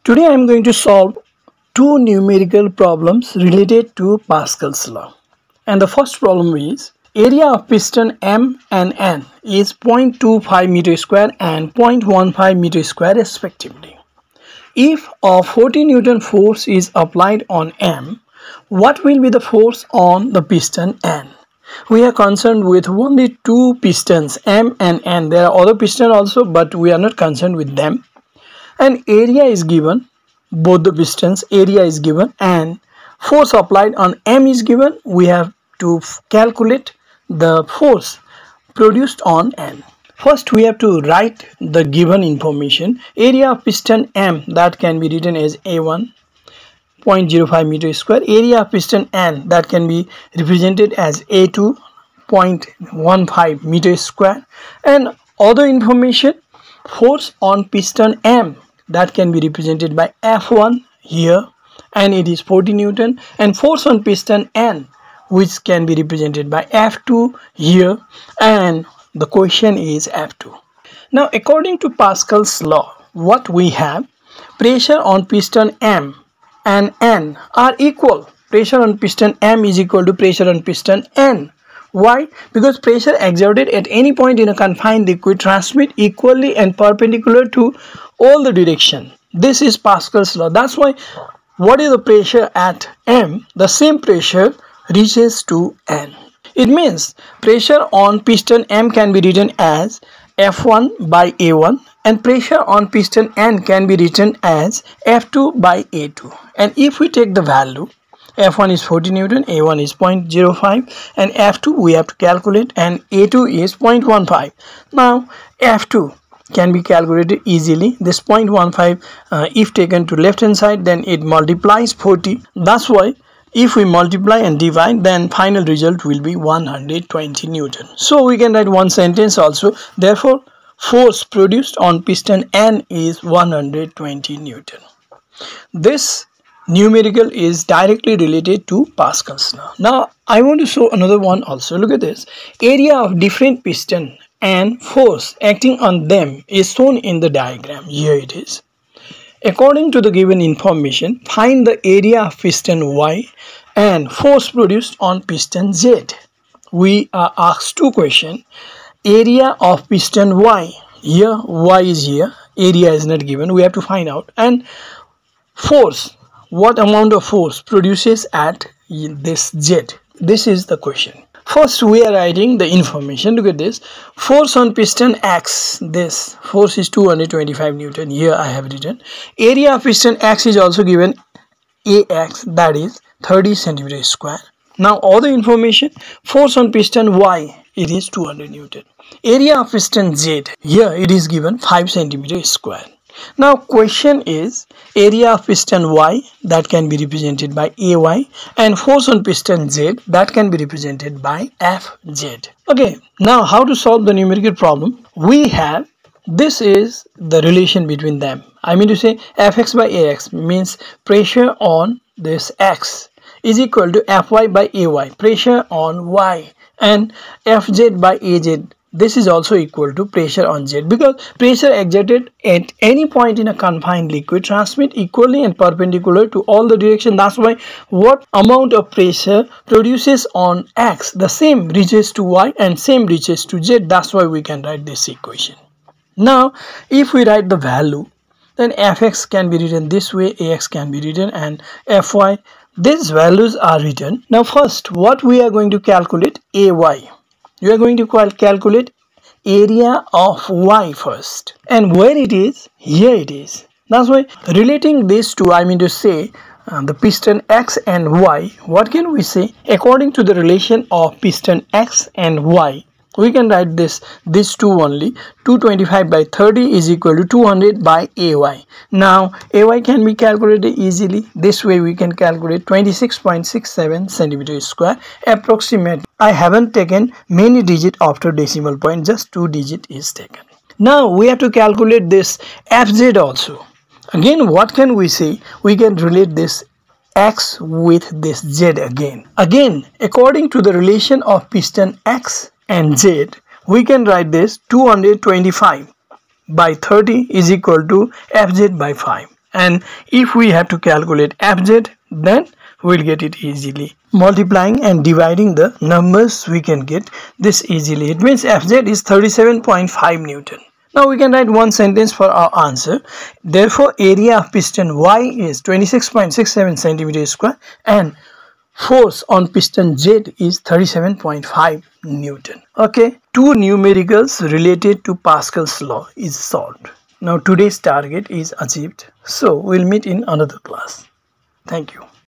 Today I am going to solve two numerical problems related to Pascal's law. And the first problem is area of piston M and N is 0.25 meter square and 0.15 meter square respectively. If a 40 Newton force is applied on M, what will be the force on the piston N? We are concerned with only two pistons M and N. There are other pistons also, but we are not concerned with them. And area is given, both the pistons area is given, and force applied on M is given. We have to calculate the force produced on N. First we have to write the given information. Area of piston M, that can be written as A1, 0.05 meter square. Area of piston N, that can be represented as A2, 0.15 meter square. And other information, force on piston M, that can be represented by F1 here, and it is 40 Newton, and force on piston N, which can be represented by F2 here, and the question is F2. Now according to Pascal's law, what we have, pressure on piston M and N are equal. Pressure on piston M is equal to pressure on piston N. Why? Because pressure exerted at any point in a confined liquid transmit equally and perpendicular to all the direction. This is Pascal's law. That's why what is the pressure at M, the same pressure reaches to N. It means pressure on piston M can be written as F1 by A1, and pressure on piston N can be written as F2 by A2. And if we take the value, F1 is 40 Newton, A1 is 0.05, and F2 we have to calculate, and A2 is 0.15. Now F2 can be calculated easily. This 0.15 if taken to left hand side, then it multiplies 40. That's why if we multiply and divide, then final result will be 120 Newton. So we can write one sentence also. Therefore force produced on piston N is 120 Newton. This numerical is directly related to Pascal's law. Now I want to show another one also. Look at this. Area of different piston and force acting on them is shown in the diagram. Here it is. According to the given information, find the area of piston Y and force produced on piston Z. We are asked two questions. Area of piston Y. Here Y is here. Area is not given. We have to find out. And force. What amount of force produces at this Z? This is the question. First we are writing the information. Look at this. Force on piston X. This force is 225 Newton. Here I have written. Area of piston X is also given AX, that is 30 centimeter square. Now other information. Force on piston Y, it is 200 Newton. Area of piston Z, here it is given 5 centimeter square. Now question is area of piston Y, that can be represented by AY, and force on piston Z, that can be represented by FZ. Okay, now how to solve the numerical problem? We have, this is the relation between them. I mean to say Fx by Ax means pressure on this X is equal to Fy by Ay, pressure on Y, and Fz by Az. This is also equal to pressure on Z, because pressure exerted at any point in a confined liquid transmit equally and perpendicular to all the direction. That's why what amount of pressure produces on X, the same reaches to Y and same reaches to Z. That's why we can write this equation. Now if we write the value, then Fx can be written this way, Ax can be written, and Fy. These values are written. Now first what we are going to calculate, Ay. You are going to calculate area of Y first. And where it is? Here it is. That's why relating these two, I mean to say the piston X and Y, what can we say? According to the relation of piston X and Y, we can write these two only. 225 by 30 is equal to 200 by AY. Now AY can be calculated easily. This way we can calculate 26.67 centimeter square approximate. I haven't taken many digits after decimal point, just 2 digits is taken. Now we have to calculate this FZ also. Again, what can we say? We can relate this X with this Z again. Again, according to the relation of piston X and Z, we can write this 225 by 30 is equal to Fz by 5. And if we have to calculate Fz, then we'll get it easily. Multiplying and dividing the numbers, we can get this easily. It means Fz is 37.5 Newton. Now we can write one sentence for our answer. Therefore, area of piston Y is 26.67 centimeter square and force on piston Z is 37.5 Newton. Okay, two numericals related to Pascal's law is solved. Now today's target is achieved. So we'll meet in another class. Thank you.